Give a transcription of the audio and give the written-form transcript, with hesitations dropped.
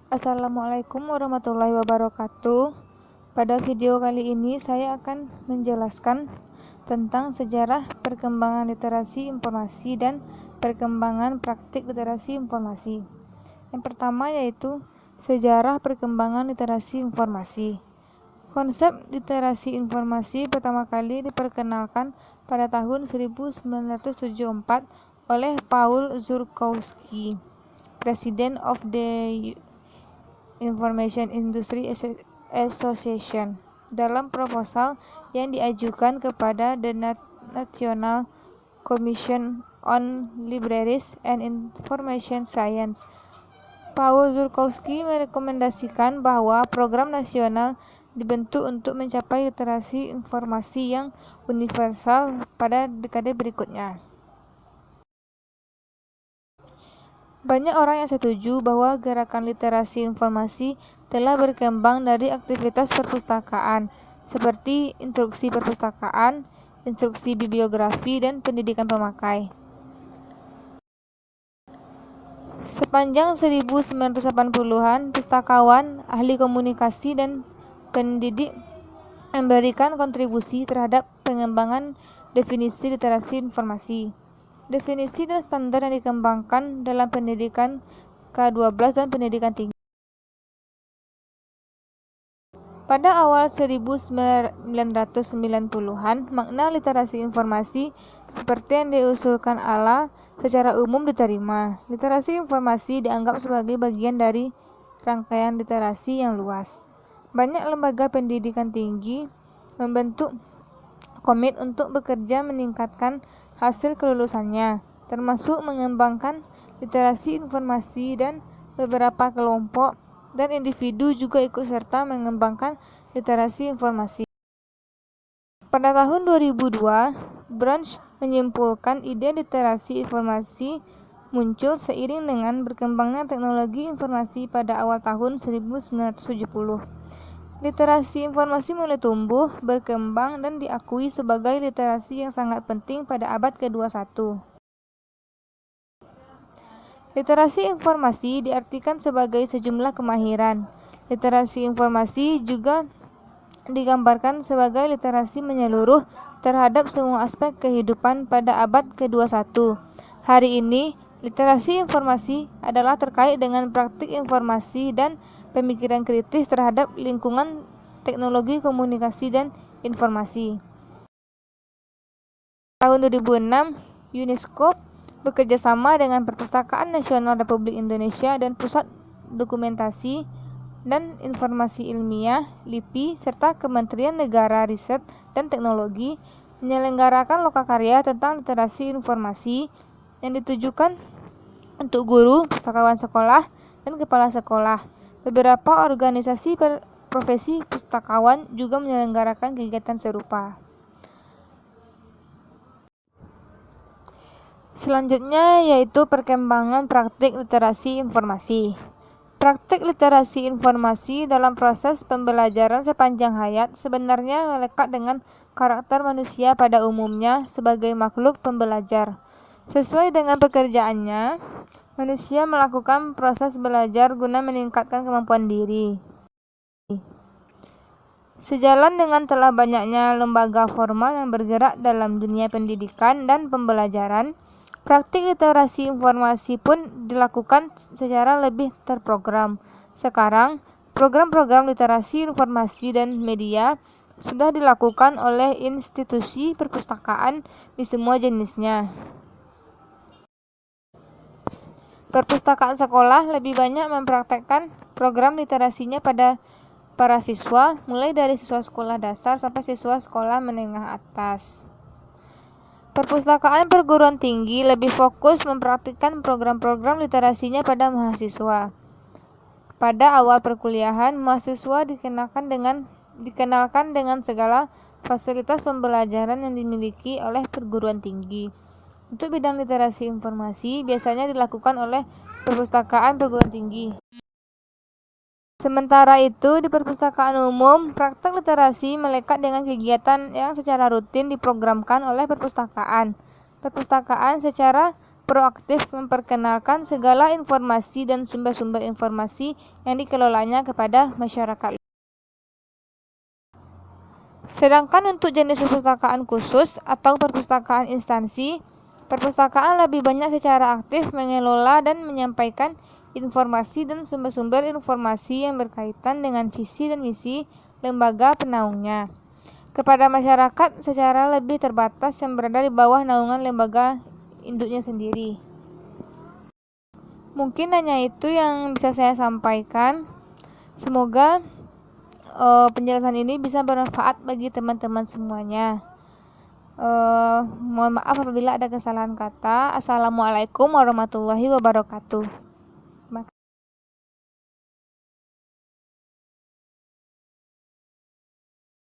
Assalamualaikum warahmatullahi wabarakatuh. Pada video kali ini saya akan menjelaskan tentang sejarah perkembangan literasi informasi dan perkembangan praktik literasi informasi. Yang pertama yaitu sejarah perkembangan literasi informasi. Konsep literasi informasi pertama kali diperkenalkan pada tahun 1974 oleh Paul Zurzkowski, President of the Information Industry Association, dalam proposal yang diajukan kepada The National Commission on Libraries and Information Science. Paul Zurzkowski merekomendasikan bahwa program nasional dibentuk untuk mencapai literasi informasi yang universal pada dekade berikutnya. Banyak orang yang setuju bahwa gerakan literasi informasi telah berkembang dari aktivitas perpustakaan, seperti instruksi perpustakaan, instruksi bibliografi, dan pendidikan pemakai. Sepanjang 1980-an, pustakawan, ahli komunikasi, dan pendidik memberikan kontribusi terhadap pengembangan definisi literasi informasi. Definisi dan standar yang dikembangkan dalam pendidikan K-12 dan pendidikan tinggi. Pada awal 1990-an, makna literasi informasi seperti yang diusulkan Ala secara umum diterima. Literasi informasi dianggap sebagai bagian dari rangkaian literasi yang luas. Banyak lembaga pendidikan tinggi membentuk komit untuk bekerja meningkatkan hasil kelulusannya, termasuk mengembangkan literasi informasi, dan beberapa kelompok dan individu juga ikut serta mengembangkan literasi informasi. Pada tahun 2002, Branch menyimpulkan ide literasi informasi muncul seiring dengan berkembangnya teknologi informasi pada awal tahun 1970. Literasi informasi mulai tumbuh, berkembang, dan diakui sebagai literasi yang sangat penting pada abad ke-21. Literasi informasi diartikan sebagai sejumlah kemahiran. Literasi informasi juga digambarkan sebagai literasi menyeluruh terhadap semua aspek kehidupan pada abad ke-21. Hari ini, literasi informasi adalah terkait dengan praktik informasi dan pemikiran kritis terhadap lingkungan teknologi komunikasi dan informasi. Tahun 2006, UNESCO bekerjasama dengan Perpustakaan Nasional Republik Indonesia dan Pusat Dokumentasi dan Informasi Ilmiah (LIPI) serta Kementerian Negara Riset dan Teknologi menyelenggarakan lokakarya tentang literasi informasi yang ditujukan untuk guru, pustakawan sekolah, dan kepala sekolah. Beberapa organisasi profesi pustakawan juga menyelenggarakan kegiatan serupa. Selanjutnya yaitu perkembangan praktik literasi informasi. Praktik literasi informasi dalam proses pembelajaran sepanjang hayat sebenarnya melekat dengan karakter manusia pada umumnya sebagai makhluk pembelajar. Sesuai dengan pekerjaannya, manusia melakukan proses belajar guna meningkatkan kemampuan diri. Sejalan dengan telah banyaknya lembaga formal yang bergerak dalam dunia pendidikan dan pembelajaran, praktik literasi informasi pun dilakukan secara lebih terprogram. Sekarang, program-program literasi informasi dan media sudah dilakukan oleh institusi perpustakaan di semua jenisnya. Perpustakaan sekolah lebih banyak mempraktekkan program literasinya pada para siswa, mulai dari siswa sekolah dasar sampai siswa sekolah menengah atas. Perpustakaan perguruan tinggi lebih fokus mempraktikkan program-program literasinya pada mahasiswa. Pada awal perkuliahan, mahasiswa dikenalkan dengan segala fasilitas pembelajaran yang dimiliki oleh perguruan tinggi. Untuk bidang literasi informasi biasanya dilakukan oleh perpustakaan perguruan tinggi. Sementara itu, di perpustakaan umum, praktek literasi melekat dengan kegiatan yang secara rutin diprogramkan oleh perpustakaan. Perpustakaan secara proaktif memperkenalkan segala informasi dan sumber-sumber informasi yang dikelolanya kepada masyarakat. Sedangkan untuk jenis perpustakaan khusus atau perpustakaan instansi, perpustakaan lebih banyak secara aktif mengelola dan menyampaikan informasi dan sumber-sumber informasi yang berkaitan dengan visi dan misi lembaga penaungnya kepada masyarakat secara lebih terbatas yang berada di bawah naungan lembaga induknya sendiri. Mungkin hanya itu yang bisa saya sampaikan. Semoga penjelasan ini bisa bermanfaat bagi teman-teman semuanya. Mohon maaf apabila ada kesalahan kata. Assalamualaikum warahmatullahi wabarakatuh.